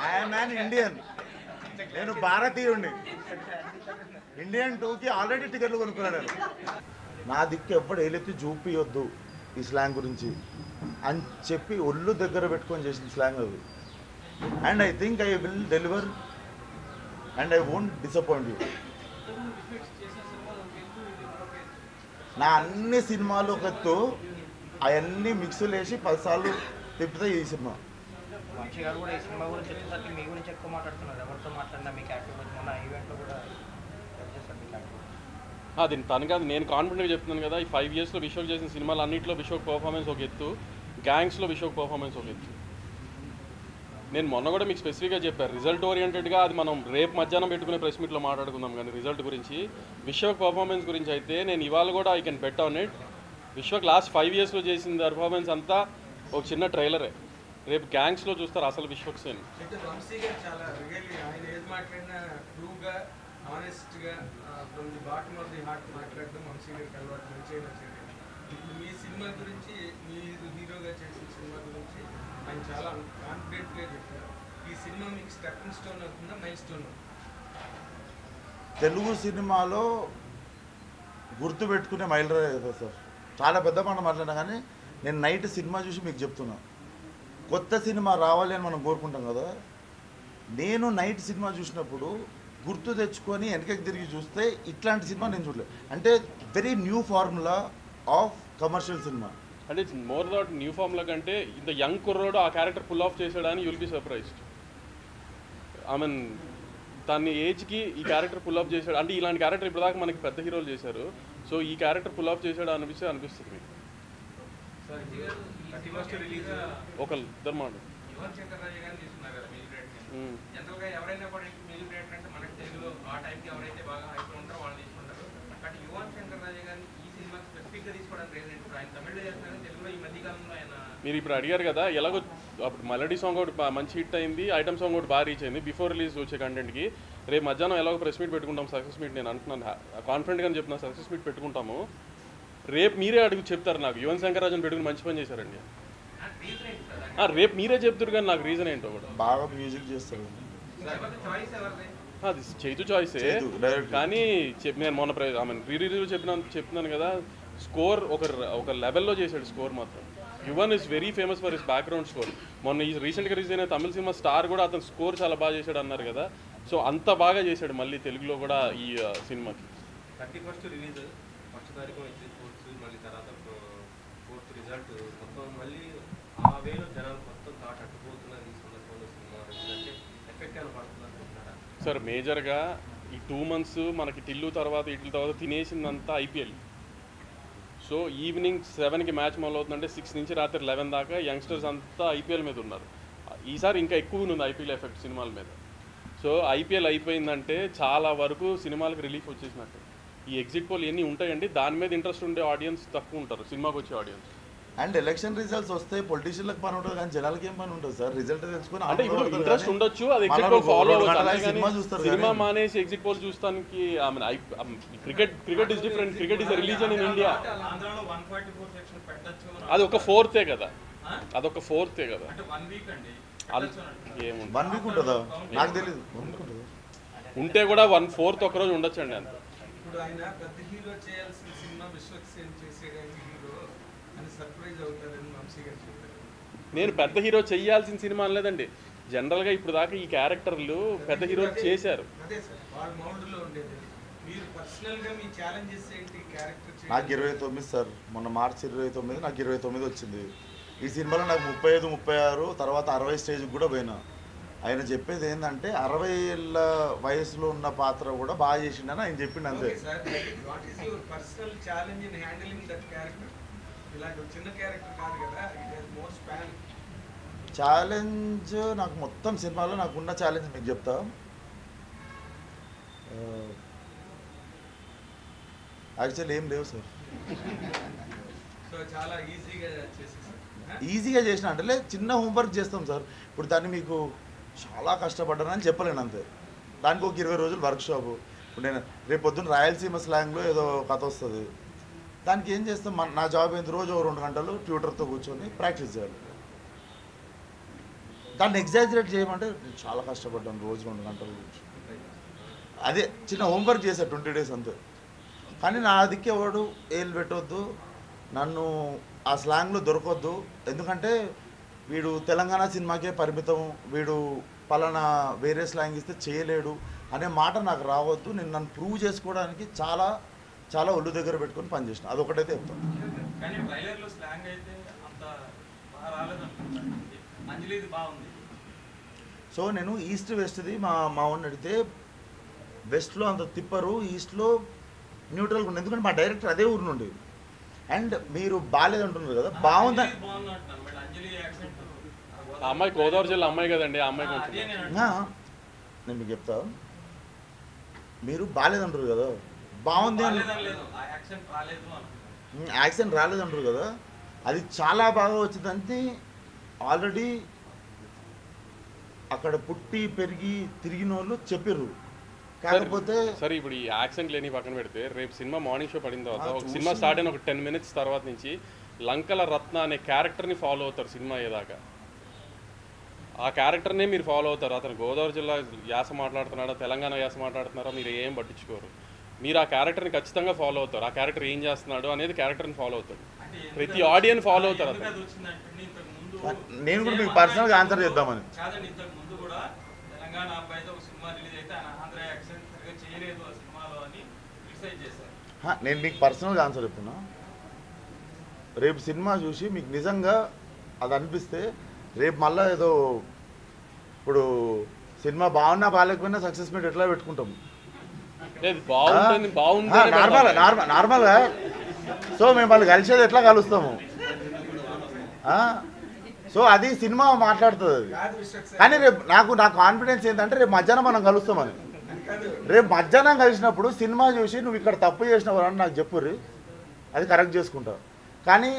I'm an Indian, నేను భారతీయుడిని. Indian 2కి already టికెట్లు కొనుక్కున్నాను. నా దిక్కు ఎప్పుడు ఏలెత్తి చూపియొద్దు ఈ స్లాంగ్ గురించి అని చెప్పి ఒళ్ళు దగ్గర పెట్టుకొని చేసిన స్లాంగ్ అది. And I think I will deliver and I won't disappoint you. నా అన్ని సినిమాలు ఒక ఎత్తు, అవన్నీ మిక్స్లు వేసి 10 సార్లు తిప్పితే ఈ సినిమా. వంశీ గారు కూడా ఈ సినిమా గురించి వచ్చేసరికి మీ గురించి ఎక్కువ మాట్లాడుతున్నారు. ఎవరితో మాట్లాడినా మీ క్యారెక్టర్ గురించి మొన్న ఈవెంట్లో కూడా చేస్తారు మీ క్యారెక్టర్. అది తను కాదు, నేను కాన్ఫిడెంట్గా చెప్తున్నాను కదా. ఈ 5 ఇయర్స్లో విశ్వక్ చేసిన సినిమాలు అన్నింటిలో విశ్వక్ పర్ఫార్మెన్స్ ఒక ఎత్తు, గ్యాంగ్స్లో విశ్వక్ పర్ఫార్మెన్స్ ఒక ఎత్తు. నేను మొన్న కూడా మీకు స్పెసిఫిక్గా చెప్పాను, రిజల్ట్ ఓరియంటెడ్గా అది మనం రేపు మధ్యాహ్నం పెట్టుకునే ప్రెస్ మీట్లో మాట్లాడుకుందాం. కానీ రిజల్ట్ గురించి, విశ్వక్ పర్ఫార్మెన్స్ గురించి అయితే నేను ఇవాళ కూడా I can bet on it. Vishwak last 5 ఇయర్స్లో చేసిన పర్ఫార్మెన్స్ అంతా ఒక చిన్న ట్రైలరే. రేపు గ్యాంగ్స్లో చూస్తారు అసలు విశ్వక్ సేన్. వంశీ గారు చాలా రియల్లీ ఆయన ఏది మాట్లాడినా ట్రూగా, ఆనెస్ట్గా, from the bottom of the heart మాట్లాడడం వంశీ గారికి అలవాటు, మంచిగా నచ్చింది. ఇప్పుడు మీ సినిమా గురించి, మీరు హీరోగా చేసిన సినిమా గురించి ఆయన చాలా కాన్ఫిడెంట్గా చెప్పారు. ఈ సినిమా మీకు స్టెప్పింగ్ స్టోన్ అవుతుందా, మైల్ స్టోన్ అవుతుందా? తెలుగు సినిమాలో గుర్తుపెట్టుకునే మైలురాయి కదా సార్. చాలా పెద్ద మాట మాట్లాడినా కానీ నేను నైట్ సినిమా చూసి మీకు చెప్తున్నా, కొత్త సినిమా రావాలి అని మనం కోరుకుంటాం కదా. నేను నైట్ సినిమా చూసినప్పుడు గుర్తు తెచ్చుకొని వెనకకి తిరిగి చూస్తే ఇట్లాంటి సినిమా నేను చూడలేదు. అంటే very new formula of commercial cinema. అంటే it's more that new formula కంటే ఇంత యంగ్ కుర్రోడు ఆ క్యారెక్టర్ పుల్ ఆఫ్ చేసాడని you'll be surprised. I mean తన ఏజ్కి ఈ క్యారెక్టర్ పుల్ ఆఫ్ చేశాడు అంటే, ఇలాంటి క్యారెక్టర్ ఇప్పటిదాకా మనకి పెద్ద హీరోలు చేశారు. సో ఈ క్యారెక్టర్ పుల్ ఆఫ్ చేశాడు అనిపిస్తుంది మీకు. ఒక ఇద్దరు మాట యువన్ శంకర్ రాజా గారిని తీసుకున్నారు కదా మ్యూజిక్ డైరెక్టర్. జనరల్గా ఎవరైనా కూడా మ్యూజిక్ డైరెక్టర్ అంటే మనకి తెలుగులో ఆ టైంకి ఎవరైతే బాగా హైప్లో ఉంటారో వాళ్ళు తీసుకుంటారు. బట్ యువన్ శంకర్ రాజా గారిని ఈ సినిమాకి స్పెసిఫిక్గా తీసుకోవడానికి రీజన్ ఏంటి? ఆయన తమిళలో చేస్తున్నారు, తెలుగులో ఈ మధ్యకాలంలో ఆయన. మీరు ఇప్పుడు అడిగారు కదా, ఎలాగో అప్పుడు మెలడీ సాంగ్ ఒకటి మంచి హిట్ అయింది, ఐటమ్ సాంగ్ ఒకటి బాగా రీచ్ అయింది బిఫోర్ రిలీజ్ వచ్చే కంటెంట్కి. రేపు మధ్యాహ్నం ఎలాగో ప్రెస్ మీట్ పెట్టుకుంటాం, సక్సెస్ మీట్. నేను అంటున్నాను కాన్ఫిడెంట్గా చెప్తున్నాను, సక్సెస్ మీట్ పెట్టుకుంటాము. రేపు మీరే అడుగు చెప్తారు నాకు, యువన్ శంకర్ రాజన్ పెట్టుకుని మంచి పని చేశారండి. రేపు మీరే చెప్తారు కానీ నాకు రీజన్ ఏంటో కూడా. బాగా మ్యూజిక్ చేస్తారు, అది చైతు చాయిసే. కానీ నేను మొన్న ప్రీ రిలీజ్ చెప్తున్నాను కదా, స్కోర్ ఒక లెవెల్లో చేశాడు స్కోర్ మాత్రం. Yuvan is very famous for his background score. మొన్న ఈ రీసెంట్గా రిలీజ్ అయిన తమిళ సినిమా స్టార్ కూడా అతను స్కోర్ చాలా బాగా చేశాడు అన్నారు కదా. సో అంత బాగా చేశాడు మళ్ళీ తెలుగులో కూడా ఈ సినిమాకి. 31st రిలీజ్, 1st తారీఖు ఎగ్జిట్ పోల్స్, మళ్ళీ తర్వాత 4th రిజల్ట్, మొత్తం మళ్ళీ ఆ వేలో జనాలు మొత్తం థాట్ అట్టుపోతున్నారు ఈ సందర్భంలో సినిమా అంటే ఎఫెక్ట్ ఏమైనా పడుతున్నారు అనుకుంటున్నారా? సార్ మేజర్గా ఈ 2 months మనకి టిల్లు తర్వాత ఇట్ల తర్వాత తినేసిందంతా ఐపీఎల్. సో ఈవినింగ్ 7కి మ్యాచ్ మొదలవుతుందంటే 6 నుంచి రాత్రి 11 దాకా యంగ్స్టర్స్ అంతా ఐపీఎల్ మీద ఉన్నారు. ఈసారి ఇంకా ఎక్కువ ఉంది ఐపీఎల్ ఎఫెక్ట్ సినిమాల మీద. సో ఐపీఎల్ అయిపోయిందంటే చాలా వరకు సినిమాలకు రిలీఫ్ వచ్చేసినట్టు. ఈ ఎగ్జిట్ పోల్ ఎన్ని ఉంటాయండి, దాని మీద ఇంట్రెస్ట్ ఉండే ఆడియన్స్ తక్కువ ఉంటారు, సినిమాకి వచ్చే ఆడియన్స్. అండ్ ఎలక్షన్ రిజల్ట్స్ వస్తే పొలిటీషియన్లకు పని ఉంటుంది కానీ జనాలకి ఏం పని ఉంటుంది సార్? రిజల్ట్ తెలుసుకుని అంటే ఇప్పుడు ఇంట్రెస్ట్ ఉండొచ్చు, అది ఎగ్జిట్ పోల్ ఫాలో అవ్వచ్చు. సినిమా మానేసి ఎగ్జిట్ పోల్ చూస్తానికి cricket is different. Cricket is religion in India. అది ఒక 4th కదా, అదొక 4th కదా. ఏముంది 1 వీక్ ఉంటుందా నాకు తెలియదు. ఉంటే కూడా 1/4 ఒకరోజు ఉండొచ్చండి అంత. ఇప్పుడు ఆయన పెద్ద హీరో చేయాల్సిన సినిమా విశ్వక్ సేన్ చేసేయడానికి హీరో అని సర్ప్రైజ్ అవుతారని వంశీ గారు చెప్పారు. నేను పెద్ద హీరో చెయ్యాల్సిన సినిమా అనలేదండి, జనరల్గా ఇప్పుడు దాకా ఈ క్యారెక్టర్లు పెద్ద హీరో చేశారు. అదే సార్, వాళ్ళ మౌండ్లో ఉండేది. మీరు పర్సనల్గా మీ ఛాలెంజెస్ ఏంటి క్యారెక్టర్? నాకు 29 సార్, మొన్న మార్చి 29 నాకు 29 వచ్చింది. ఈ సినిమాలో నాకు 35, 36 తర్వాత 60 స్టేజ్కి కూడా పోయినా. ఆయన చెప్పేది ఏంటంటే 60 ఏళ్ళ వయసులో ఉన్న పాత్ర కూడా బాగా చేసిండని ఆయన చెప్పిండు అంతే. What is your personal challenge in handling that character? ఇలాంటి చిన్న క్యారెక్టర్ కాదు కదా, it has more span. Challenge నాకు మొత్తం సినిమాలో నాకున్న ఛాలెంజ్ మీకు చెప్తా. యాక్చువల్లీ ఏం లేవు సార్. సో చాలా ఈజీగా చేసేసారు. ఈజీగా చేసిన అంటే చిన్న హోంవర్క్ చేస్తాం సార్. ఇప్పుడు దాన్ని మీకు చాలా కష్టపడ్డానని చెప్పలేను అంతే. దానికి ఒక 20 రోజులు వర్క్షాపు. ఇప్పుడు నేను రేపు పొద్దున్న రాయలసీమ స్లాంగ్లో ఏదో కథ వస్తుంది, దానికి ఏం చేస్తాం? నా జాబ్ ఏంటి, రోజు 2 గంటలు ట్యూటర్తో కూర్చొని ప్రాక్టీస్ చేయాలి. దాన్ని ఎగ్జాజరేట్ చేయమంటే నేను చాలా కష్టపడ్డాను, రోజు 2 గంటల గురించి. అదే చిన్న హోంవర్క్ చేశాను 20 days అంతే. కానీ నా దిక్కేవాడు ఏళ్ళు పెట్టవద్దు, నన్ను ఆ స్లాంగ్లో దొరకొద్దు, ఎందుకంటే వీడు తెలంగాణ సినిమాకే పరిమితం, వీడు పలానా వేరే స్లాంగ్ ఇస్తే చేయలేడు అనే మాట నాకు రావద్దు. నేను నన్ను ప్రూవ్ చేసుకోవడానికి చాలా చాలా ఒళ్ళు దగ్గర పెట్టుకొని పనిచేసిన, అదొకటైతే చెప్తాను. కానీ ట్రైలర్లో స్లాంగ్ అయితే అంత బాగా రాలేదనుకుంటా. అంజలిది బాగుంది. సో నేను ఈస్ట్ వెస్ట్ది మా వాడిని అడిగితే వెస్ట్లో అంత తిప్పరు, ఈస్ట్లో న్యూట్రల్గా ఉంది, ఎందుకంటే మా డైరెక్టర్ అదే ఊరు నుండి. అండ్ మీరు బాగాలేదంటున్నారు కదా, బాగుందా? బాగుంది అంటున్నాను మేడం. అంజలి యాక్సెంట్ ఆ అమ్మాయి గోదావరి జిల్లా అమ్మాయి కదండి, ఆ అమ్మాయి కొంచెం అదే నేను నేను మీకు చెప్తా, మీరు బాగాలేదంటారు కదా, బాగుంది అని లేదు, ఆ యాక్సెంట్ రాలేదు అనుకుంటున్నాను. యాక్సిడెంట్ రాలేదంటారు కదా, అది చాలా బాగా వచ్చిందంటే ఆల్రెడీ అక్కడ పుట్టి పెరిగి తిరిగిన వాళ్ళు చెప్పారు. కాకపోతే సరే ఇప్పుడు ఈ యాక్సెంట్ లేని పక్కన పెడితే రేపు సినిమా మార్నింగ్ షో పడిన తర్వాత ఒక చూసి- సినిమా స్టార్ట్ అయిన ఒక 10 minutes తర్వాత నుంచి లంకల రత్న అనే క్యారెక్టర్ని ఫాలో అవుతారు సినిమా అయ్యేదాకా. ఆ క్యారెక్టర్నే మీరు ఫాలో అవుతారు. అతను గోదావరి జిల్లా యాస మాట్లాడుతున్నాడా, తెలంగాణ యాస మాట్లాడుతున్నారా మీరు ఏం పట్టించుకోరు. మీరు ఆ క్యారెక్టర్ని ఖచ్చితంగా ఫాలో అవుతారు. ఆ క్యారెక్టర్ ఏం చేస్తున్నాడు అనేది క్యారెక్టర్ని ఫాలో అవుతారు. ప్రతి ఆడియన్స్ ఫాలో అవుతారు ఎందుకు అతను. అది వచ్చిందంటే ఇంతకు ముందు నేను కూడా మీకు పర్సనల్గా ఆన్సర్ చేద్దామని. కాదండి, ఇంతకు ముందు కూడా తెలంగాణ అబ్బాయితో ఒక సినిమా రిలీజ్ అయితే ఆయన ఆంధ్ర యాక్సెంట్ సరిగ్గా చేయలేదు ఆ సినిమాలో అని క్రిటిసైజ్ చేశారు. నేను మీకు పర్సనల్గా ఆన్సర్ చెప్తున్నా. రేపు సినిమా చూసి మీకు నిజంగా అది అనిపిస్తే రేపు మళ్ళీ ఏదో ఇప్పుడు సినిమా బాగున్నా బాగాలేకపోయినా సక్సెస్ మీట్ ఎట్లా పెట్టుకుంటాం, లేదు బాగుంటుంది బాగుంది నార్మల్గా. సో మేము వాళ్ళు కలిసేది ఎట్లా కలుస్తాము, సో అది సినిమా మాట్లాడుతుంది అది. కానీ రేపు నా కాన్ఫిడెన్స్ ఏంటంటే రేపు మధ్యాహ్నం మనం కలుస్తామని. రేపు మధ్యాహ్నం కలిసినప్పుడు సినిమా చూసి నువ్వు ఇక్కడ తప్పు చేసినావు అని నాకు చెప్పుర్రి, అది కరెక్ట్ చేసుకుంటా. కానీ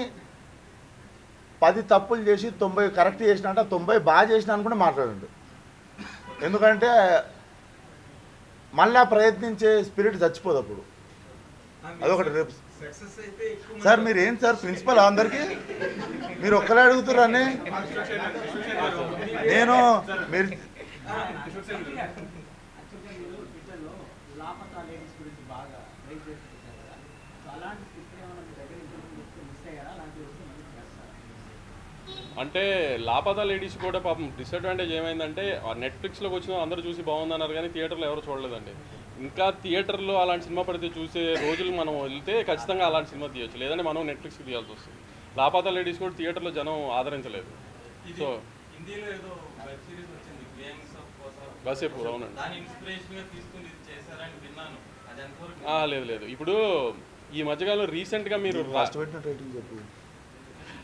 10 తప్పులు చేసి 90 కరెక్ట్ చేసిన అంటే 90 బాగా చేసిన అని కూడా మాట్లాడండి. ఎందుకంటే మళ్ళా ప్రయత్నించే స్పిరిట్ చచ్చిపోదు అప్పుడు. అదొకటి. రేపు సక్సెస్ అయితే ఎక్కువ సార్ మీరు ఏంటి సార్ ప్రిన్సిపల్ అందరికీ మీరు ఒక్కరే అడుగుతారని నేను మీరు అంటే లాపతా లేడీస్ కూడా పాపం డిసడ్వాంటేజ్ ఏమైందంటే ఆ నెట్ఫ్లిక్స్లోకి వచ్చిన అందరూ చూసి బాగుందన్నారు కానీ థియేటర్లో ఎవరు చూడలేదండి. ఇంకా థియేటర్లో అలాంటి సినిమా పడితే చూసే రోజులు మనం వెళ్తే ఖచ్చితంగా అలాంటి సినిమా తీయొచ్చు, లేదంటే మనం నెట్ఫ్లిక్స్కి తీయాల్సి వస్తుంది. లాపతా లేడీస్ కూడా థియేటర్లో జనం ఆదరించలేదు. సో హిందీలో ఏదో వెబ్ సిరీస్ వచ్చింది గ్యాంగ్స్ ఆఫ్ బసేపూర్, అవునండి. దాని ఇన్స్పిరేషన్ గా తీసుకుని ఇది చేశారని విన్నాను. అది ఎంతవరకు లేదు ఇప్పుడు ఈ మధ్యకాలంలో రీసెంట్గా మీరు ఫస్ట్ పెట్టిన టైటిల్ చెప్పు.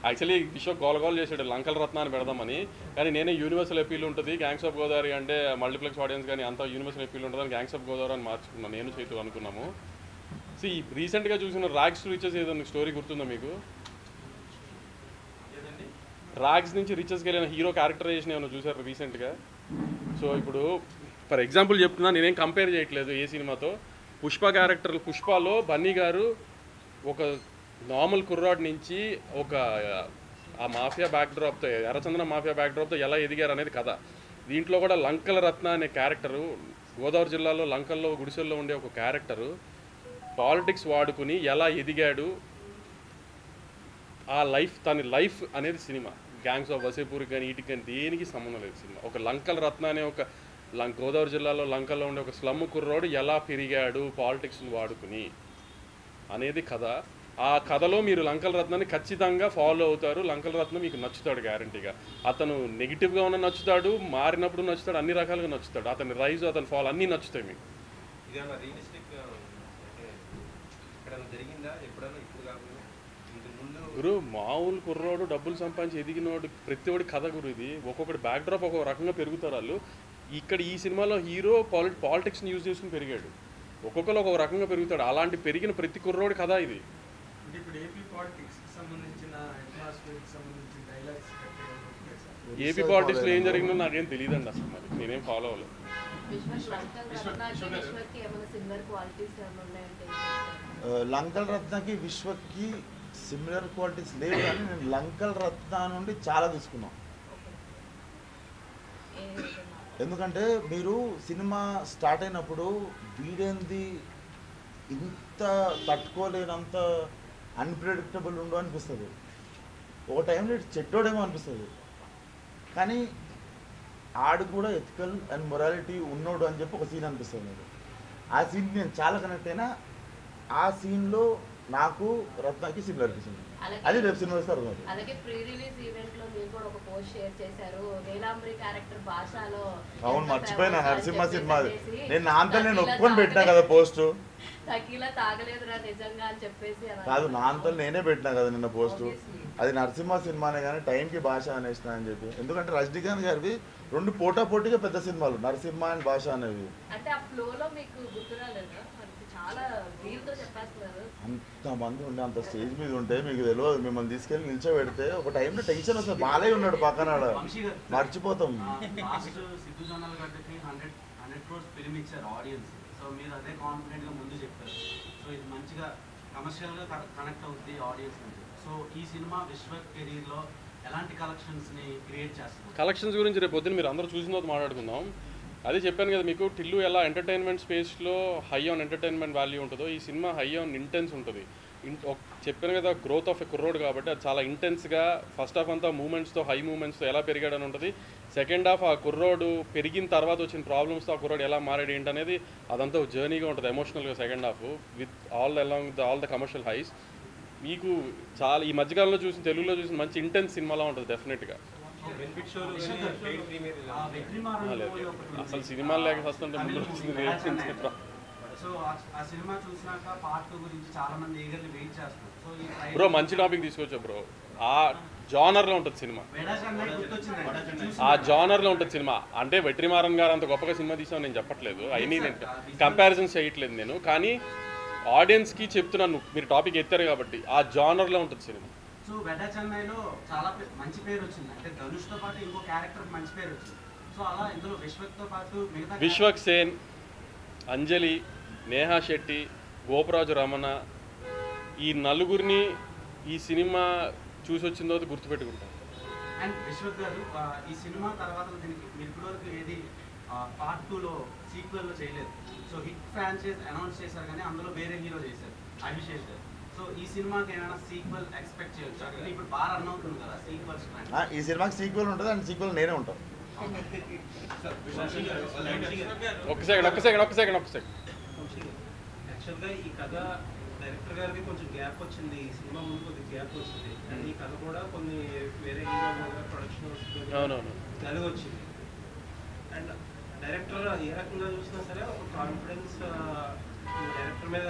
యాక్చువల్లీ విశ్వ గోలగోలు చేసాడు లంకల రత్న అని పెడదామని, కానీ నేనే యూనివర్సల్ అపీల్ ఉంటుంది గ్యాంగ్స్ ఆఫ్ గోదావరి అంటే మల్టీప్లెక్స్ ఆడియన్స్ కానీ అంతా యూనివర్సల్ అపీల్ ఉంటుందని గ్యాంగ్స్ ఆఫ్ గోదావరి అని మార్చుకున్నాను నేను చేతు అనుకున్నాము. సో ఈ రీసెంట్గా చూసిన రాగ్స్ టు రిచెస్ ఏదైనా స్టోరీ గుర్తుందా మీకు? రాగ్స్ నుంచి రిచెస్కి వెళ్ళిన హీరో క్యారెక్టరైజేషన్ ఏమైనా చూసారు రీసెంట్గా? సో ఇప్పుడు ఫర్ ఎగ్జాంపుల్ చెప్తున్నా, నేనేం కంపేర్ చేయట్లేదు ఏ సినిమాతో. పుష్ప క్యారెక్టర్, పుష్పలో బన్నీ గారు ఒక నార్మల్ కుర్రాడ్ నుంచి ఒక ఆ మాఫియా బ్యాక్డ్రాప్తో, ఎర్రచందన మాఫియా బ్యాక్డ్రాప్తో ఎలా ఎదిగారు అనేది కథ. దీంట్లో కూడా లంకల రత్న అనే క్యారెక్టరు గోదావరి జిల్లాలో లంకల్లో గుడిసెల్లో ఉండే ఒక క్యారెక్టరు పాలిటిక్స్ వాడుకుని ఎలా ఎదిగాడు, ఆ లైఫ్ తన లైఫ్ అనేది సినిమా. గ్యాంగ్స్ ఆఫ్ వసేపూర్ కానీ వీటికి కానీ దేనికి సంబంధం లేదు సినిమా. ఒక లంకల రత్న అనే ఒక గోదావరి జిల్లాలో లంకల్లో ఉండే ఒక స్లమ్ కుర్రోడు ఎలా పెరిగాడు పాలిటిక్స్ని వాడుకుని అనేది కథ. ఆ కథలో మీరు లంకల రత్నాన్ని ఖచ్చితంగా ఫాలో అవుతారు. లంకల రత్నం మీకు నచ్చుతాడు గ్యారంటీగా. అతను నెగిటివ్గా ఉన్న నచ్చుతాడు, మారినప్పుడు నచ్చుతాడు, అన్ని రకాలుగా నచ్చుతాడు. అతని రైజ్, అతని ఫాల్ అన్నీ నచ్చుతాయి మీకు. ఇదేమన్నా రియలిస్టిక్ అంటే ఎక్కడైనా జరిగిందా ఎప్పుడైనా? ఇప్పుడు కాకుండా ఇంతకు ముందు గురు మామూలు కుర్రోడు డబ్బులు సంపాదించి ఎదిగినోడు ప్రతి ఒక్కడి కథ గురు ఇది. ఒక్కొక్కటి బ్యాక్డ్రాప్ ఒక్కొక్క రకంగా పెరుగుతారు వాళ్ళు. ఇక్కడ ఈ సినిమాలో హీరో పాలిటిక్స్ని యూజ్ చేసుకుని పెరిగాడు. ఒక్కొక్కరు ఒక్కొక్క రకంగా పెరుగుతాడు. అలాంటి పెరిగిన ప్రతి కుర్రోడి కథ ఇది. ఇప్పుడు ఏపీ పాలిటిక్స్ కి సంబంధించిన అట్మాస్ఫియర్ కి సంబంధించిన డైలాగ్స్ ఏపీ పాలిటిక్స్లో ఏం జరిగిందో నాకేం తెలియదండి అసలు, మరి నేనేం ఫాలో అవ్వలేదు. లంకల్ రత్నకి విశ్వకి సిమిలర్ క్వాలిటీస్ లేవు, కానీ నేను లంకల్ రత్న నుండి చాలా తీసుకున్నాను. ఎందుకంటే మీరు సినిమా స్టార్ట్ అయినప్పుడు వీడేంది ఇంత తట్టుకోలేనంత అన్ప్రెడిక్టబుల్ ఉండో అనిపిస్తుంది. ఒక టైంలో చెట్టోడేమో అనిపిస్తుంది, కానీ ఆడు కూడా ఎథికల్ అండ్ మొరాలిటీ ఉన్నోడు అని చెప్పి ఒక సీన్ అనిపిస్తుంది నాకు. ఆ సీన్కి నేను చాలా కనెక్ట్ అయినా. ఆ సీన్లో నాకు రత్నకి సిమిలర్ అనిపిస్తుంది. అది రేపు సినిమా ఇస్తారు. అలాగే ప్రీ రిలీజ్ ఈవెంట్ లో మీరు కూడా ఒక పోస్ట్ షేర్ చేశారు. నీలాంబరి క్యారెక్టర్ భాషలో అవును, మర్చిపోయినా నరసింహ సినిమా. నేను నా అంతా నేను ఒప్పుకొని పెట్టినా కదా పోస్ట్. తకీలా తాగలేదురా నిజంగా అని చెప్పేసి కాదు, నా అంతా నేనే పెట్టినా కదా నిన్న పోస్ట్. అది నరసింహ సినిమానే కానీ టైంకి భాష అనేసిన అని చెప్పి. ఎందుకంటే రజనీకాంత్ గారివి 2 పోటాపోటీగా పెద్ద సినిమాలు, నరసింహ అండ్ భాష అనేవి. అంటే ఆ ఫ్లోలో మీకు గుర్తురాలేదా? చాలా వీలుతో చెప్పేస్తున్నారు. అంతమంది ఉండే అంత స్టేజ్ మీద ఉంటే మీకు తెలియదు. మిమ్మల్ని తీసుకెళ్ళి నిల్చోబెడితే ఒక టైంలో టెన్షన్ వస్తుంది. బాలయ్య ఉన్నాడు పక్కన, మర్చిపోతాం. సిద్ధు జొన్నల గడ్డకి 100 crores ఫిల్మ్ ఇచ్చారు ఆడియన్స్. సో మీరు అదే కాన్ఫిడెంట్గా ముందు చెప్పారు. సో ఇది మంచిగా కమర్షియల్గా కనెక్ట్ అవుతుంది ఆడియన్స్ నుంచి. సో ఈ సినిమా విశ్వక్ కెరీర్లో ఎలాంటి కలెక్షన్స్ని క్రియేట్ చేస్తుంది? కలెక్షన్స్ గురించి రేపు పొద్దున్న మీరు అందరూ చూసిన తర్వాత మాట్లాడుకుందాం. అదే చెప్పాను కదా మీకు, టిల్లు ఎలా ఎంటర్టైన్మెంట్ స్పేస్లో హై ఆన్ ఎంటర్టైన్మెంట్ వాల్యూ ఉంటుందో ఈ సినిమా హై ఆన్ ఇంటెన్స్ ఉంటుంది. చెప్పాను కదా, గ్రోత్ ఆఫ్ ఎ కుర్రోడ్ కాబట్టి అది చాలా ఇంటెన్స్గా ఫస్ట్ హాఫ్ అంతా మూమెంట్స్తో హై మూమెంట్స్తో ఎలా పెరిగాడని ఉంటుంది. సెకండ్ హాఫ్ ఆ కుర్రోడు పెరిగిన తర్వాత వచ్చిన ప్రాబ్లమ్స్తో ఆ కుర్రోడు ఎలా మారాడు ఏంటనేది అదంతా జర్నీగా ఉంటుంది ఎమోషనల్గా. Second half with all the commercial highs మీకు చాలా ఈ మధ్యకాలంలో తెలుగులో చూసిన మంచి ఇంటెన్స్ సినిమాలా ఉంటుంది డెఫినెట్గా. అసలు సినిమాలు లేక వస్తుంటే ముందు వచ్చింది. సో ఆ సినిమా చూసినాక పార్ట్ 2 గురించి చాలా మంది ఈగర్లీ వెయిట్ చేస్తారు. సో ఈ బ్రో మంచి టాపిక్ తీసుకొచ్చా బ్రో. ఆ జానర్లో ఉంటుంది సినిమా, ఆ జానర్లో ఉంటుంది సినిమా. అంటే వెట్రిమారన్ గారు అంత గొప్పగా సినిమా తీసామని నేను చెప్పట్లేదు, అయినా నేను కంపారిజన్స్ చేయట్లేదు నేను. కానీ ఆడియన్స్కి చెప్తున్నాను, మీరు టాపిక్ ఎత్తారు కాబట్టి ఆ జానర్లో ఉంటుంది సినిమా. సో వెడ చెన్నైలో చాలా మంచి పేరు వచ్చింది. అంటే ధనుష్తో పాటు ఇంకో క్యారెక్టర్ మంచి పేరు వచ్చింది. సో అలా ఇందులో విశ్వక్తో పాటు మిగతా విశ్వక్ సేన్, అంజలి, నేహా శెట్టి, గోపరాజు రమణ, ఈ నలుగురిని ఈ సినిమా చూసి వచ్చిన తర్వాత గుర్తుపెట్టుకుంటాం. అండ్ విశ్వక్ గారు ఈ సినిమా తర్వాత దీనికి మీరు ఇప్పటివరకు ఏది పార్ట్ 2లో సీక్వెల్లో చేయలేదు. సో హిట్ ఫ్రాంచైజ్ అనౌన్స్ చేశారు కానీ అందులో వేరే హీరో చేశారు, అభిషేక్ గారు. సో ఈ సినిమాకి ఏమైనా సీక్వెల్ ఎక్స్పెక్ట్ చేయొచ్చు? అంటే ఇప్పుడు బాగా రన్ అవుతుంది కదా సీక్వెల్స్. ఈ సినిమాకి సీక్వెల్ ఉంటుంది అండ్ సీక్వెల్ నేనే ఉంటాను. ఒక సెకండ్. యాక్చువల్గా ఈ కథ డైరెక్టర్ గారికి కొంచెం గ్యాప్ వచ్చింది, ఈ సినిమా ముందు కొద్దిగా గ్యాప్ వచ్చింది. అండ్ ఈ కథ కూడా కొన్ని వేరే హీరో ప్రొడక్షన్ కలిగి వచ్చింది. అండ్ డైరెక్టర్ ఏ రకంగా చూసినా సరే ఒక కాన్ఫిడెన్స్ డైరెక్టర్ మీద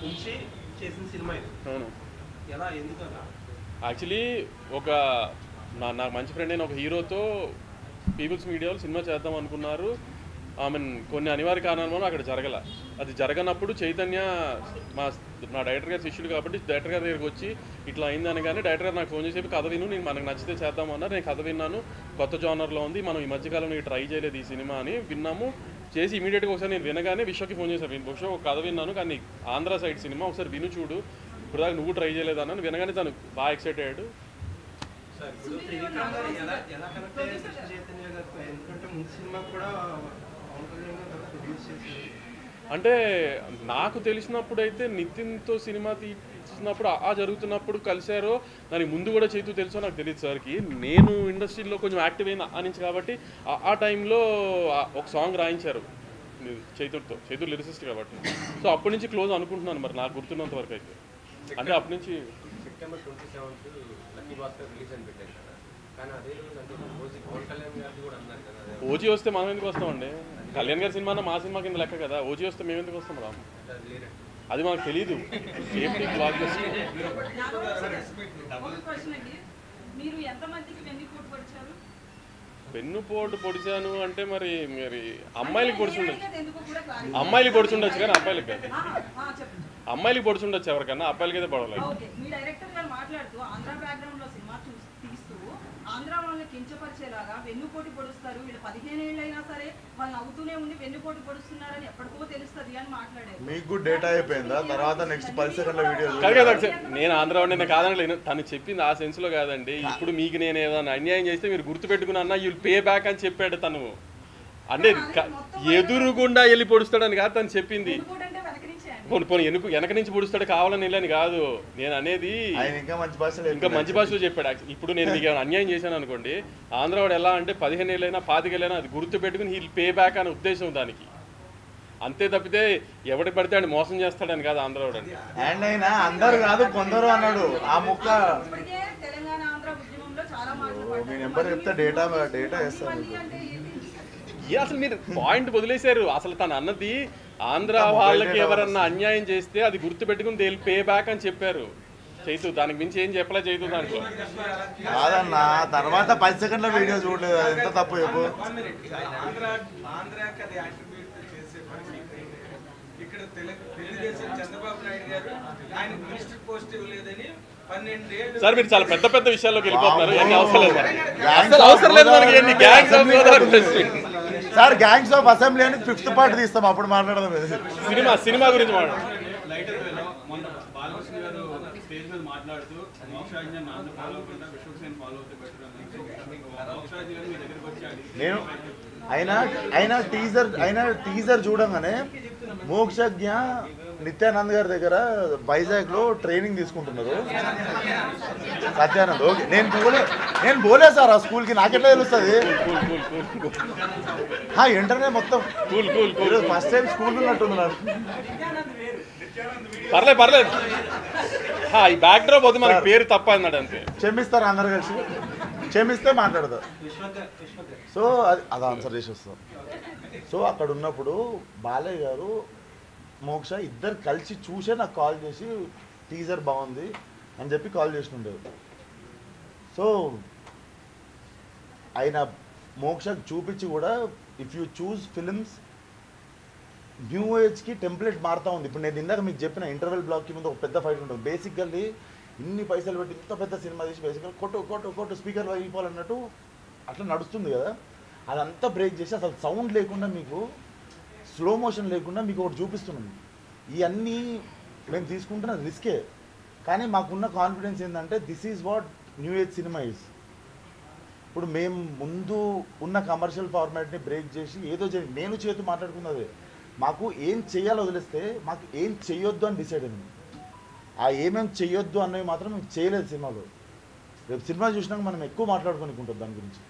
ఉంచి చేసిన సినిమా ఇది. ఎలా ఎందుకలా? యాక్చువల్లీ నాకు మంచి ఫ్రెండ్ అయిన ఒక హీరోతో పీపుల్స్ మీడియాలో సినిమా చేద్దాం అనుకున్నారు. కొన్ని అనివార్య కారణాల వల్ల అక్కడ జరగల. అది జరగనప్పుడు చైతన్య నా డైరెక్టర్ గారి శిష్యుడు కాబట్టి డైరెక్టర్ గారి దగ్గరికి వచ్చి ఇట్లా అయింది అనగానే డైరెక్టర్ గారు నాకు ఫోన్ చేసి కథ విను, నేను మనకు నచ్చితే చేద్దామన్నారు. నేను కథ విన్నాను, కొత్త జానర్లో ఉంది, మనం ఈ మధ్యకాలంలో ట్రై చేయలేదు ఈ సినిమా అని విన్నాము. చేసి ఇమీడియట్గా ఒకసారి నేను వినగానే విశ్వకి ఫోన్ చేశాను, విశ్వ ఒక కథ విన్నాను కానీ ఆంధ్ర సైడ్ సినిమా ఒకసారి విను చూడు, ఇప్పుడు దాకా నువ్వు ట్రై చేయలేదు అన్నాను. వినగానే తను బాగా ఎక్సైట్ అయ్యాడు. ఎలా కనెక్ట్ అయ్యారు చైతన్య గారు? ఎందుకంటే ముందు సినిమా కూడా ప్రొడ్యూస్ చేసి అంటే నాకు తెలిసినప్పుడైతే నితిన్తో సినిమా తీసినప్పుడు జరుగుతున్నప్పుడు కలిశారో, దానికి ముందు కూడా చైతు తెలుసో నాకు తెలియదు సార్కి. నేను ఇండస్ట్రీలో కొంచెం యాక్టివ్ అయిన నుంచి కాబట్టి ఆ టైంలో ఒక సాంగ్ రాయించారు చైతు లిరిసిస్ట్ కాబట్టి. సో అప్పటి నుంచి క్లోజ్ అనుకుంటున్నాను, మరి నాకు గుర్తున్నంత వరకు అయితే. అంటే అప్పటి నుంచి September 27th lucky Bhaskar release అని పెట్టారు కదా, కానీ అదే రోజు అంటే పవన్ కళ్యాణ్ గారు కూడా అన్నారు కదా, ఓజీ వస్తే మనం ఎందుకు వస్తామండి? కళ్యాణ్ గారి సినిమా మా సినిమా కింద లెక్క కదా. ఓజీ వస్తే మేము ఎందుకు వస్తాం రాము? అది మాకు తెలీదు. సేఫ్టీ బ్లాక్ వెన్నుపోటు పొడిచాను అంటే మరి అమ్మాయిలకి పొడిచుండొచ్చు, అమ్మాయిలకి పొడిచుండొచ్చు కానీ అబ్బాయిలకి కాదు. అమ్మాయిలకి పొడిచుండొచ్చు ఎవరికన్నా, అబ్బాయిలకి అయితే పడలేదు. తీస్తూ ఆంధ్ర వాళ్ళని కించపరిచేలాగా వెన్నుపోటు పొడుస్తారు, వీళ్ళు 15 ఏళ్ళైనా సరే వాళ్ళు నవ్వుతూనే ఉండి వెన్నుపోటు పొడుస్తున్నారని ఎప్పటికో తెలుస్తుంది అని మాట్లాడారు. మీకు డేటా అయిపోయిందా? తర్వాత నెక్స్ట్ 10 సెకండ్ల వీడియో కాదు నేను ఆంధ్ర వాడిని కాదనలేను, తను చెప్పింది ఆ సెన్స్లో కాదండి. ఇప్పుడు మీకు నేను ఏదైనా అన్యాయం చేస్తే మీరు గుర్తుపెట్టుకున్నా యూ విల్ పే బ్యాక్ అని చెప్పాడు తను. అంటే ఎదురుగుండా వెళ్ళి పొడుస్తాడని కాదు తను చెప్పింది. పోనీ వెనక నుంచి పొడుస్తాడు కావాలని వెళ్ళని కాదు నేను అనేది. ఇంకా మంచి భాషలో చెప్పాడు. ఇప్పుడు నేను మీకు ఏమైనా అన్యాయం చేశాను అనుకోండి, ఆంధ్రవాడు ఎలా అంటే 15 ఏళ్ళైనా 25 ఏళ్ళైనా అది గుర్తు పెట్టుకుని హీల్ పే బ్యాక్ అనే ఉద్దేశం దానికి. అంతే తప్పితే ఎవడి పడితే ఆయన మోసం చేస్తాడని కాదు ఆంధ్రవాడు అంటే. అండ్ అయినా అందరు కాదు కొందరు అన్నాడు ఆ ముక్క. మీ నెంబర్ చెప్తే డేటా వేస్తాను. అసలు మీరు పాయింట్ వదిలేశారు. అసలు తను అన్నది ఆంధ్ర వాళ్ళకి ఎవరన్నా అన్యాయం చేస్తే అది గుర్తు పెట్టుకుని దే పే బ్యాక్ అని చెప్పారు చైతు. దానికి మించి ఏం చెప్పలే చైతు దాంట్లో. కాదన్నా తర్వాత 10 సెకండ్ల వీడియో చూడలేదు, అది ఎంత తప్పు చెప్పు. ఇక్కడ తెలుగుదేశం చంద్రబాబు నాయుడు గారు ఆయన మినిస్టర్ పోస్ట్ ఇవ్వలేదని 12 ఏళ్ళు. సార్ మీరు చాలా పెద్ద పెద్ద విషయాల్లోకి వెళ్ళిపోతున్నారు. ఎన్ని అవసరం లేదు మనకి. ఎన్ని gangs of sir gangs of assembly అని 5th పార్ట్ తీస్తాం, అప్పుడు మాట్లాడదాం. సినిమా గురించి మాట్లాడదాం. మొన్న బాలకృష్ణ గారు స్టేజ్ మీద మాట్లాడుతూ మోక్షరాజ్ నాన్న ఫాలో అవ్వకుండా విశ్వక్సేన్ ఫాలో అవుతే బెటర్ అని మోక్షరాజ్ గారు మీ దగ్గరికి వచ్చి నేను అయినా టీజర్ చూడంగానే మోక్షజ్ఞ నిత్యానంద్ గారి దగ్గర వైజాగ్ లో ట్రైనింగ్ తీసుకుంటున్నారు. సత్యానంద్ ఓకే. నేను పోలే సార్ ఆ స్కూల్ కి, నాకెట్లా తెలుస్తుంది? ఇంటర్నే మొత్తం ఫస్ట్ టైం స్కూల్ ఉన్నట్టుంది నాకు. పర్లేదు ఈ బ్యాక్ డ్రాప్ వద్దు, మనకి పేరు తప్ప అన్నాడు అంతే. క్షమిస్తారు అందరు కలిసి, క్షమిస్తే మాట్లాడతారు. సో అది ఆన్సర్ చేసి వస్తాం. సో అక్కడ ఉన్నప్పుడు బాలయ్య గారు మోక్ష ఇద్దరు కలిసి చూసే నాకు కాల్ చేసి టీజర్ బాగుంది అని చెప్పి కాల్ చేసి ఉండేది. సో ఆయన మోక్ష చూపించి కూడా if you choose films new ఏజ్కి టెంప్లెట్ మారుతూ ఉంది. ఇప్పుడు నేను ఇందాక మీకు చెప్పిన ఇంటర్వెల్ బ్లాక్కి ముందు ఒక పెద్ద ఫైట్ ఉంటుంది. బేసికల్లీ ఇన్ని పైసలు పెట్టి ఇంత పెద్ద సినిమా తీసి బేసికల్ కొట్టు స్పీకర్ అయిపోవాలన్నట్టు అట్లా నడుస్తుంది కదా. అదంతా బ్రేక్ చేసి అసలు సౌండ్ లేకుండా మీకు స్లో మోషన్ లేకుండా మీకు ఒకటి చూపిస్తున్నాం. ఇవన్నీ మేము తీసుకుంటున్న రిస్కే, కానీ మాకున్న కాన్ఫిడెన్స్ ఏంటంటే this is what new age cinema is. ఇప్పుడు మేము ముందు ఉన్న కమర్షియల్ ఫార్మాట్ని బ్రేక్ చేసి ఏదో నేను చేతు మాట్లాడుకున్నదే. మాకు ఏం చేయాలో వదిలేస్తే మాకు ఏం చెయ్యొద్దు అని డిసైడ్ అయింది. ఆ ఏమేమి చెయ్యొద్దు అన్నవి మాత్రం మేము చేయలేదు సినిమాలో. రేపు సినిమా చూసినాక మనం ఎక్కువ మాట్లాడుకోనికుంటుంది దాని గురించి.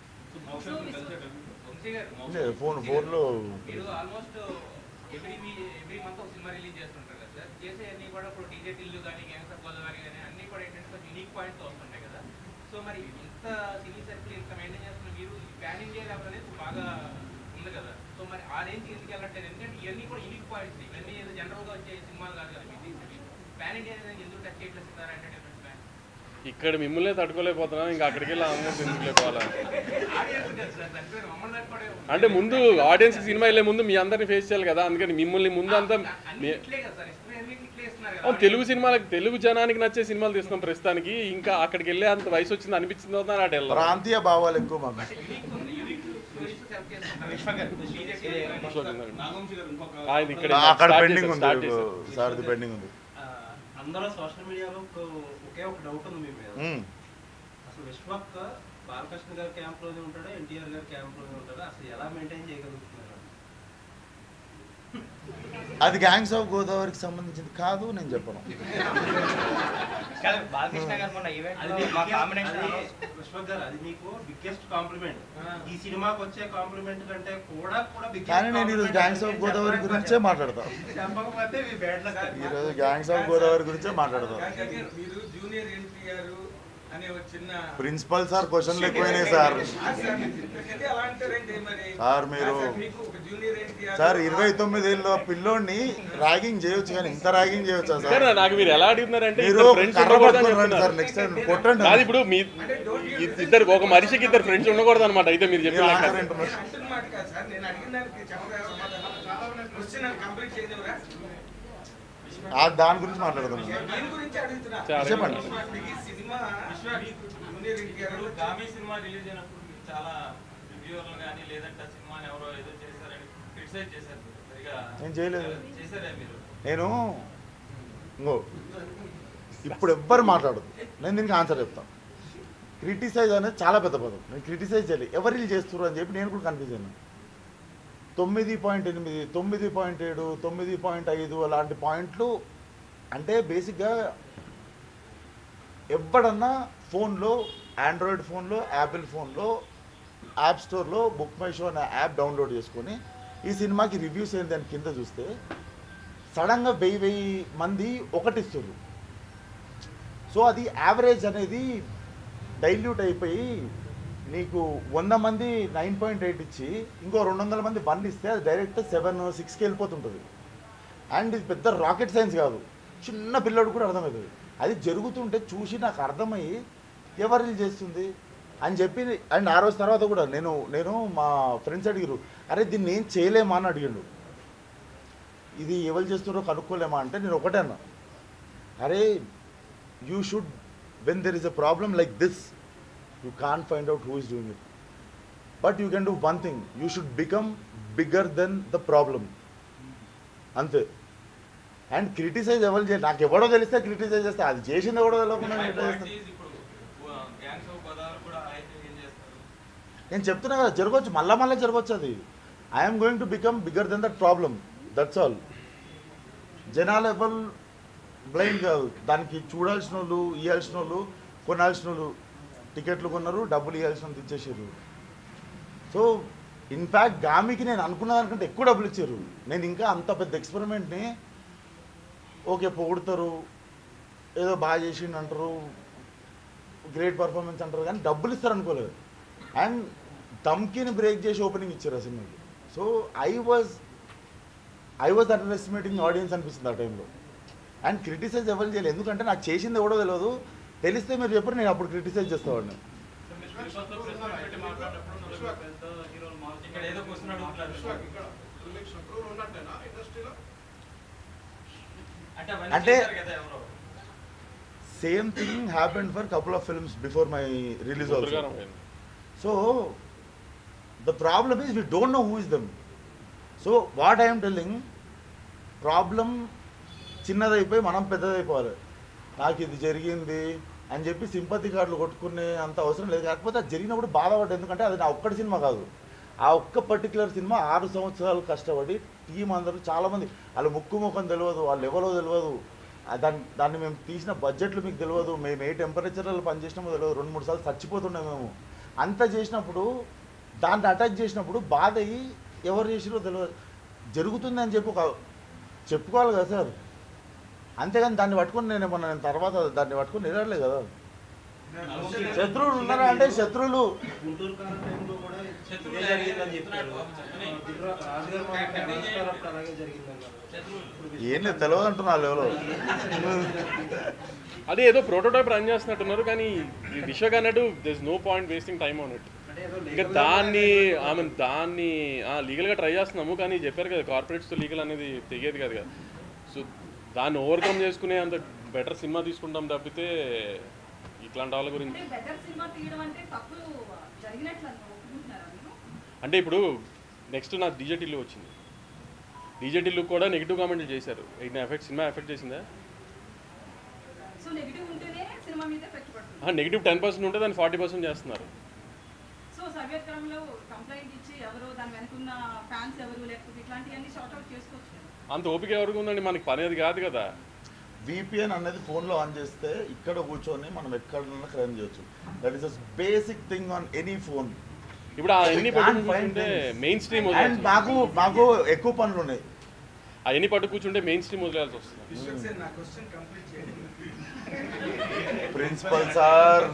ఫోన్లో ఆల్మోస్ట్ ఎవ్రీ మంత్ ఒక సినిమా రిలీజ్ చేస్తుంటారు కదా సార్. చేసే అన్ని కూడా ఇప్పుడు డీజే టిల్లు కానీ గ్యాంగ్స్ ఆఫ్ గోదావరి కానీ అన్ని కూడా ఏంటంటే యూనిక్ పాయింట్స్ వస్తుంటాయి కదా. సో మరి ఇంత సినీ సర్కిల్ ఇంత మెయింటైన్ చేస్తున్న మీరు ప్యాన్ ఇండియా లెవెల్ అనేది బాగా ఉంది కదా. సో మరి ఆ రేంజ్ ఎందుకు వెళ్ళట్లేదు? ఎందుకంటే ఇవన్నీ కూడా యూనిక్ పాయింట్స్, ఇవన్నీ ఏదో జనరల్గా వచ్చే సినిమాలు కాదు కదా. ప్యాన్ ఇండియా అనేది ఎందుకు టచ్ చేయట్లేదు సార్? అంటే ఇక్కడ మిమ్మల్ని తట్టుకోలేకపోతున్నాం, ఇంకా అక్కడికి వెళ్ళి అందరూ తింటుకోవాలి. అంటే ముందు ఆడియన్స్ సినిమా వెళ్ళే ముందు మీ అందరిని ఫేస్ చేయాలి కదా. అందుకని మిమ్మల్ని ముందు అంతా తెలుగు సినిమాలకు తెలుగు జనానికి నచ్చే సినిమాలు తీస్తున్నాం ప్రస్తుతానికి. ఇంకా అక్కడికి వెళ్ళే అంత వయసు వచ్చింది అనిపించింది అవుతుంది అటు వెళ్ళాలి. ప్రాంతీయ భావాలు ఎక్కువ మాకు. అక్కడ పెండింగ్ ఉంది సార్, ఇది పెండింగ్ ఉంది. అందరూ సోషల్ మీడియాలో ఒకే ఒక డౌట్ ఉంది మీ మీద. అసలు విశ్వక్ బాలకృష్ణ గారి క్యాంప్ లోనే ఉంటాడా, ఎన్టీఆర్ గారి క్యాంప్ లోనే ఉంటాడా? అసలు ఎలా మెయింటైన్ చేయగలుగుతున్నారు? అది గ్యాంగ్స్ ఆఫ్ గోదావరికి సంబంధించింది కాదు, నేను చెప్పను. విశ్వక్ గారు అది మీకు బిగ్గెస్ట్ కాంప్లిమెంట్. ఈ సినిమాకి వచ్చే కాంప్లిమెంట్ కంటే కూడా కానీ నేను ఈరోజు గ్యాంగ్స్ ఆఫ్ గోదావరి గురించే మాట్లాడతాను. ఈరోజు గ్యాంగ్స్ ఆఫ్ గోదావరి గురించే మాట్లాడతాను. ప్రిన్సిపల్ సార్ క్వశ్చన్లు ఎక్కువైనాయి సార్. సార్ మీరు సార్ 29 ఏళ్ళ పిల్లోడిని ర్యాగింగ్ చేయొచ్చు, కానీ ఇంత ర్యాగింగ్ చేయొచ్చా సార్? నాకు మీరు ఎలా అడుగుతున్నారంటే సార్ నెక్స్ట్ టైం కొట్టండి. ఇప్పుడు మీ ఇద్దరు ఒక మనిషికి ఇద్దరు ఫ్రెండ్స్ ఉండకూడదు అనమాట. అయితే మీరు చెప్పిన దాని గురించి మాట్లాడదాం. దీని గురించి అడుగుతున్నా. చెప్పండి. ఈ సినిమా జూనియర్ ఎన్టీఆర్ గామి సినిమా రిలీజ్ అయినప్పుడు చాలా రివ్యూవర్లు కానీ లేదంటే సినిమాని ఎవరో ఏదో చేశారని క్రిటిసైజ్ చేశారు. సరిగా నేను చేయలేదు. చేశారే మీరు? నేను ఇంకో ఇప్పుడు ఎవ్వరు మాట్లాడదు, నేను దీనికి ఆన్సర్ చెప్తాను. క్రిటిసైజ్ అనేది చాలా పెద్ద పదం. నేను క్రిటిసైజ్ చేయాలి, ఎవరు చేస్తున్నారు అని చెప్పి నేను కూడా కన్ఫ్యూజ్ అయినా. 9.8, 9.7, 9.5 అలాంటి పాయింట్లు అంటే బేసిక్గా ఎవడన్నా ఫోన్లో, ఆండ్రాయిడ్ ఫోన్లో, యాపిల్ ఫోన్లో, యాప్ స్టోర్లో బుక్ మై షో అనే యాప్ డౌన్లోడ్ చేసుకొని ఈ సినిమాకి రివ్యూస్ ఏంటి అని కింద చూస్తే సడన్గా 1000 మంది ఒకటిస్తున్నారు. సో అది యావరేజ్ అనేది డైల్యూట్ అయిపోయి నీకు 100 మంది 9.8 ఇచ్చి ఇంకో 200 మంది 1 ఇస్తే అది డైరెక్ట్ 7, 6కి వెళ్ళిపోతుంటుంది. అండ్ ఇది పెద్ద రాకెట్ సైన్స్ కాదు, చిన్న పిల్లడు కూడా అర్థమవుతుంది. అది జరుగుతుంటే చూసి నాకు అర్థమయ్యి ఎవరు చేస్తుంది అని చెప్పి, అండ్ ఆ రోజు తర్వాత కూడా నేను మా ఫ్రెండ్స్ అడిగారు, అరే దీన్ని ఏం చేయలేమా అని అడిగాడు. ఇది ఎవరు చేస్తున్నారో కనుక్కోలేమా అంటే నేను ఒకటే అన్నా, అరే you should when there is a problem like this you can't find out who is doing it, but you can do one thing, you should become bigger than the problem. అంతే. అండ్ క్రిటిసైజ్ ఎవరు చేయాలి, నాకు ఎవడో తెలిస్తే criticise చేస్తే, అది చేసింది ఎవడో తెలియకుండా నేను చెప్తున్నా కదా జరగవచ్చు, మళ్ళీ జరగవచ్చు. అది I'm going to become bigger than that problem, that's all. జనాలు ఎవరు బ్లైండ్ కాదు, దానికి చూడాల్సిన వాళ్ళు, ఇవ్వాల్సిన వాళ్ళు, కొనాల్సిన వాళ్ళు టికెట్లు కొన్నారు, డబ్బులు ఇవ్వాల్సిన ఇచ్చేసారు. సో ఇన్ఫ్యాక్ట్ గామికి నేను అనుకున్న దానికంటే ఎక్కువ డబ్బులు ఇచ్చారు. నేను ఇంకా అంత పెద్ద ఎక్స్పెరిమెంట్ని ఓకే పొగుడతారు, ఏదో బాగా చేసిండు అంటారు, గ్రేట్ పర్ఫార్మెన్స్ అంటారు, కానీ డబ్బులు ఇస్తారు అనుకోలేదు. అండ్ దమ్కిని బ్రేక్ చేసి ఓపెనింగ్ ఇచ్చారు ఆ సినిమాకి. So I was under estimating audience అనిపిస్తుంది ఆ టైంలో. అండ్ క్రిటిసైజ్ ఎవరు చేయలేదు, ఎందుకంటే నాకు చేసింది ఎవడో తెలియదు. తెలిస్తే మీరు చెప్పరు, నేను అప్పుడు క్రిటిసైజ్ చేస్తావాడిని. అంటే same thing happened for couple of films before my release also. So the problem is we don't know who is them. So what I'm telling, problem చిన్నదైపోయి మనం పెద్దదైపోవాలి. నాకు ఇది జరిగింది అని చెప్పి సింపతి కార్డులు కొట్టుకునే అంత అవసరం లేదు. కాకపోతే అది జరిగినప్పుడు బాధపడ్డా, ఎందుకంటే అది నా ఒక్కటి సినిమా కాదు, ఆ ఒక్క పర్టికులర్ సినిమా 6 సంవత్సరాలు కష్టపడి టీం అందరూ చాలామంది, వాళ్ళు ముఖం తెలియదు, వాళ్ళు ఎవరో తెలియదు, దాన్ని మేము తీసిన బడ్జెట్లు మీకు తెలియదు, మేము ఏ టెంపరేచర్లో పనిచేసినామో తెలియదు, 2-3 సార్లు చచ్చిపోతున్నాం మేము. అంత చేసినప్పుడు దాన్ని అటాక్ చేసినప్పుడు బాధ అయ్యి ఎవరు చేసిరో తెలియదు, జరుగుతుందని చెప్పి చెప్పుకోవాలి కదా సార్. అంతేగాని దాన్ని పట్టుకొని నేను తర్వాత దాన్ని పట్టుకొని నిలడలే కదా. శత్రువులు ఉన్నారా అంటే శత్రువులు ఏం తెలియదు అంటున్నారు ఎవరో. అదే ఏదో ప్రోటోటైప్ రన్ చేస్తున్నట్టున్నారు, కానీ విశ్వక్ అన్నట్టు this no point wasting time on it. ఇంకా దాన్ని లీగల్గా ట్రై చేస్తున్నాము, కానీ చెప్పారు కదా కార్పొరేట్స్తో లీగల్ అనేది తెగేది కాదు కదా. సో దాన్ని ఓవర్కమ్ చేసుకునే అంత బెటర్ సినిమా తీసుకుంటాం తప్పితే ఇట్లాంటి వాళ్ళ గురించి. అంటే ఇప్పుడు నెక్స్ట్ నాకు డీజే టిల్లు వచ్చింది, డీజే టిల్లు కూడా నెగిటివ్ కామెంట్లు చేశారు. సినిమా ఎఫెక్ట్ చేసిందా? నెగిటివ్ 10% ఉంటే దాన్ని 40% చేస్తున్నారు. అంత ఓపిక ఎవరికి ఉందండి, మనకి పని అది కాదు కదా. VPN అనేది ఫోన్లో ఆన్ చేస్తే ఇక్కడ కూర్చొని మనం ఎక్కడన్నా క్రైమ్ చేయొచ్చు. That is a basic thing on any phone. ఇప్పుడు అవన్నీ పట్టుకుంటే మెయిన్ స్ట్రీమ్ మాకు ఎక్కువ పనులు ఉన్నాయి, అవన్నీ పట్టు కూర్చుంటే మెయిన్ స్ట్రీమ్ వదిలేయాల్సి వస్తుంది. Principal sir,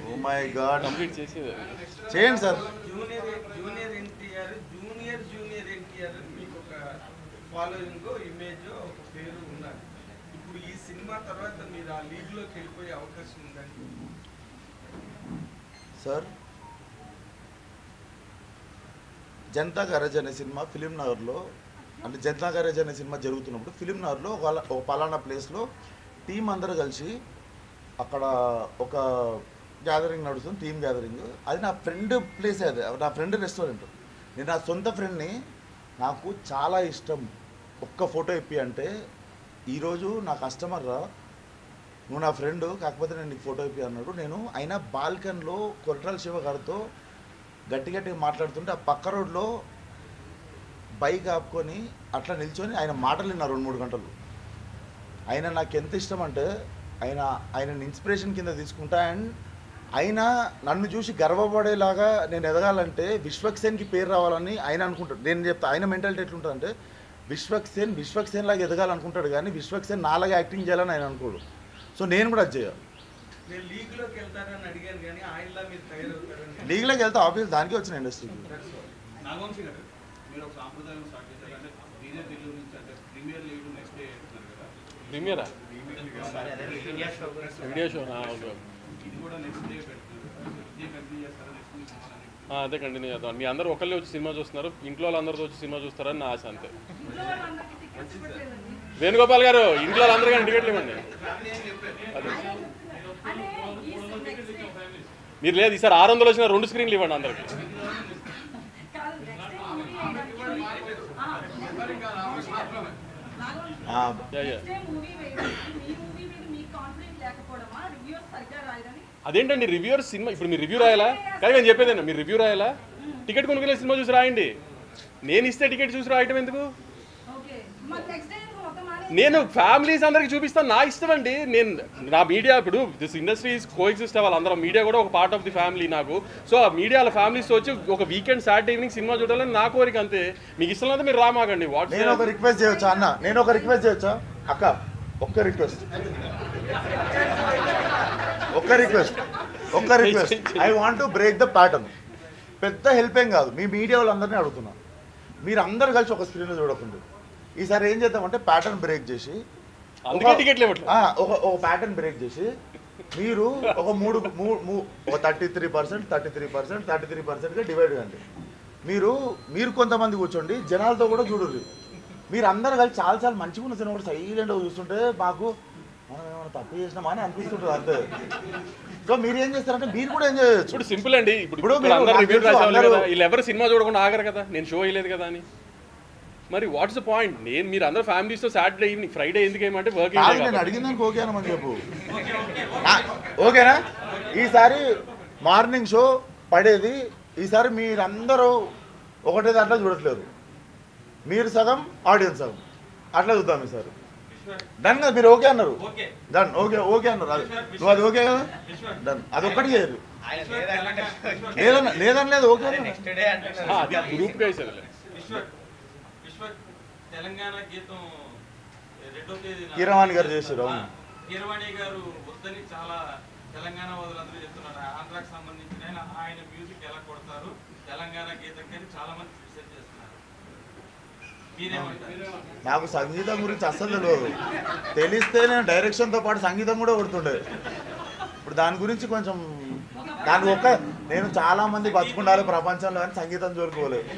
oh my god, complete చేసి చేయండి సార్. జూనియర్ ఎన్టీఆర్ మీకు ఒక ఫాలోయింగ్, ఇమేజ్, ఒక పేరు ఉన్నది. ఇప్పుడు ఈ సినిమా తర్వాత మీరు ఆ లీగ్లోకి వెళ్ళిపోయే అవకాశం ఉందండి సార్? జనతా గరజ్ అనే సినిమా ఫిలిం నగర్లో అంటే జనతా గ్యారేజ్ అనే సినిమా జరుగుతున్నప్పుడు ఫిలింనగర్లో ఒక పలానా ప్లేస్లో టీం అందరూ కలిసి అక్కడ ఒక గ్యాదరింగ్ నడుస్తుంది, టీమ్ గ్యాదరింగ్. అది నా ఫ్రెండ్ ప్లేస్, అది నా ఫ్రెండ్ రెస్టారెంట్. నేను నా సొంత ఫ్రెండ్ని, నాకు చాలా ఇష్టం, ఒక్క ఫోటో ఇప్పి అంటే, ఈరోజు నా కస్టమర్ రా, నువ్వు నా ఫ్రెండ్ కాకపోతే నేను నీకు ఫోటో ఇప్పి అన్నాడు. నేను అయినా బాల్కన్లో కొరటాల శివ గారితో గట్టి గట్టిగా మాట్లాడుతుంటే ఆ పక్క రోడ్లో బైక్ ఆపుకొని అట్లా నిల్చొని ఆయన మాటలు విన్నా 2-3 గంటలు. ఆయన నాకు ఎంత ఇష్టం అంటే ఆయనని ఇన్స్పిరేషన్ కింద తీసుకుంటా. అండ్ ఆయన నన్ను చూసి గర్వపడేలాగా నేను ఎదగాలంటే విశ్వక్సేన్కి పేరు రావాలని ఆయన అనుకుంటాడు. నేను చెప్తా ఆయన మెంటాలిటీ ఎట్లుంటుందంటే విశ్వక్సేన్ లాగా ఎదగాలనుకుంటాడు, కానీ విశ్వక్సేన్ నాలాగా యాక్టింగ్ చేయాలని ఆయన అనుకోడు. సో నేను కూడా అది చేయాలి. నేను లీగ్లోకి వెళ్తారని అడిగాను కానీ ఆయనలా మీరు తయారవుతారని. లీగ్లోకి వెళ్తే ఆఫీస్ దానికే వచ్చిన ఇండస్ట్రీకి. నాగవంశీ గారు, మీరు ఒక సాంప్రదాయం స్టార్ట్ చేశారు అంటే డీజే ఢిల్లీ నుంచి అంటే ప్రీమియర్ లీగ్ నెక్స్ట్ డే అంటున్నారు కదా. ప్రీమియరా వీడియో షో? ఇది కూడా నెక్స్ట్ డే పెడుతున్నారు. ఇదే కంటిన్యూ చేస్తారా నెక్స్ట్ వీక్? అదే కంటిన్యూ చేద్దాం. మీ అందరూ ఒకళ్ళే వచ్చి సినిమా చూస్తున్నారు, ఇంట్లో వాళ్ళందరితో వచ్చి సినిమా చూస్తారని నా ఆశ అంతే. వేణుగోపాల్ గారు, ఇంట్లో వాళ్ళందరూ కానీ టికెట్లు ఇవ్వండి. మీరు లేదు ఈసారి 600 వచ్చిన 2 స్క్రీన్లు ఇవ్వండి అందరికి. అదేంటండి రివ్యూర్ సినిమా, ఇప్పుడు మీరు రివ్యూ రాయాలా? కానీ నేను చెప్పేదేనా, మీరు రివ్యూ రాయాలా? టికెట్ కొనుక్కునే సినిమా చూసి రాయండి. నేను ఇస్తే టికెట్ చూసి రాయటం ఎందుకు? నేను ఫ్యామిలీస్ అందరికి చూపిస్తాను, నా ఇష్టం అండి. నేను నా మీడియా, ఇప్పుడు దిస్ ఇండస్ట్రీ ఈజ్ కోఎగ్జిస్ట్ అవ్వాలి అందరం, మీడియా కూడా ఒక పార్ట్ ఆఫ్ ది ఫ్యామిలీ నాకు. సో ఆ మీడియా ఫ్యామిలీస్ వచ్చి ఒక వీకెండ్ సాటర్డే ఈవినింగ్ సినిమా చూడాలని నా కోరిక అంతే. మీకు ఇష్టం అయితే మీరు రామాకండి. నేను ఒక రిక్వెస్ట్ చేయొచ్చా అన్న? నేను ఒక రిక్వెస్ట్ చేయొచ్చా అక్క? ఒక్క request I want to break the pattern. పెద్ద హెల్ప్ ఏం కాదు, మీ మీడియా వాళ్ళందరినీ అడుగుతున్నా, మీరు అందరు కలిసి ఒక స్క్రీన్ చూడకుండా ఈసారి ఏం చేద్దామంటే ప్యాటర్న్ బ్రేక్ చేసి ఒక ప్యాటర్న్ బ్రేక్ చేసి మీరు ఒక 33%గా డివైడ్ కండి. మీరు కొంతమంది కూర్చోండి, జనాలతో కూడా చూడండి. మీరు అందరు కలిసి చాలా మంచిగా ఉన్న సినిమా కూడా సైలెంట్గా చూస్తుంటే మాకు మనం ఏమైనా తప్పు చేసినామా అని అనిపిస్తుంటుంది అంతే. సో మీరు ఏం చేస్తారంటే మీరు కూడా ఎంజాయ్ చేయొచ్చు. ఇప్పుడు సింపుల్ అండి. ఇప్పుడు వీళ్ళు ఎవరు సినిమా చూడకుండా ఆగరు కదా, నేను షో వేయలేదు కదా అని. మరి వాట్స్ ద పాయింట్? మీరు అందరూ ఫ్యామిలీస్తో సాటర్డే ఈవినింగ్, ఫ్రైడే ఎందుకు ఏమంటే వర్కింగ్. నేను అడిగిందానికి ఓకే అనమని చెప్పు. ఓకేనా? ఈసారి మార్నింగ్ షో పడేది, ఈసారి మీరందరూ ఒకటే దాంట్లో చూడట్లేదు, మీరు సగం ఆడియన్స్ సగం అట్లా చూద్దాం ఈసారి. డన్ కదా? మీరు ఓకే అన్నారు, డన్. ఓకే అన్నారు, నువ్వు అది ఓకే కదా, డన్. అది ఒక్కటి చేయరు, లేదనలేదు, ఓకే తెలంగాణ గీతం 2వ తేదీన కీరవాణి గారు చేశారు. అవును, కీరవాణి గారు వద్దని చాలా తెలంగాణ వదులందరూ చెప్తున్నారు. ఆంధ్రాకి సంబంధించిన ఆయన మ్యూజిక్ ఎలా కొడతారు తెలంగాణ గీతం కానీ చాలా మంది రీసెర్చ్ చేస్తున్నారు. మీరేమంటారు? నాకు సంగీతం గురించి అస్సలు తెలియదు. తెలిస్తే నేను డైరెక్షన్తో పాటు సంగీతం కూడా కొడుతుండే. ఇప్పుడు దాని గురించి కొంచెం నేను చాలా మంది బతుకుండాలి ప్రపంచంలో అని సంగీతం జోలుకోలేదు.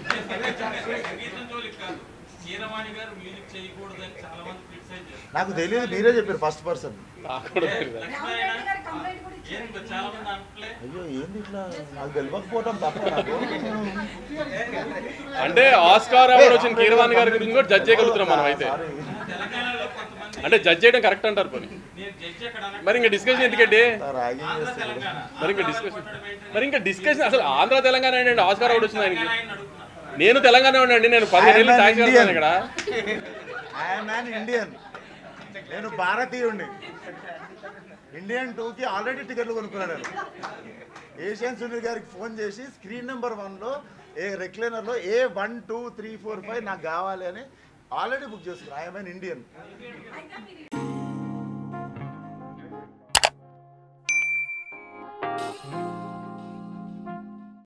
నాకు తెలియదు, మీరే చెప్పారు ఫస్ట్ పర్సన్. అయ్యో ఏంది ఇట్లా, నాకు తెలియకపోవటం తప్ప. నాకు అంటే ఆస్కార్ అవార్డు వచ్చిన కీరవాణి గారి గురించి కూడా జడ్జ్ చేయగలుగుతున్నాం మనం అయితే. అంటే జడ్జ్ చేయడం కరెక్ట్ అంటారు పని. మరి ఇంకా డిస్కషన్ ఎందుకంటే, మరి ఇంకా డిస్కషన్ అసలు ఆంధ్ర తెలంగాణ ఏంటంటే ఆస్కార్ అవార్డు వచ్చింది ఆయనకి. నేను తెలంగాణ ఉండండి, నేను 15 ఏళ్ళు ట్యాక్స్ కడతాను ఇక్కడ. ఇండియన్, నేను భారతీయుడిని. ఇండియన్ 2కి ఆల్రెడీ టికెట్లు కొనుక్కున్నాను. ఏషియన్ సునీల్ గారికి ఫోన్ చేసి స్క్రీన్ నెంబర్ 1లో రెక్లైనర్లో A1 2 3 4 5 నాకు కావాలి అని ఆల్రెడీ బుక్ చేసుకున్నాను. I am an Indian.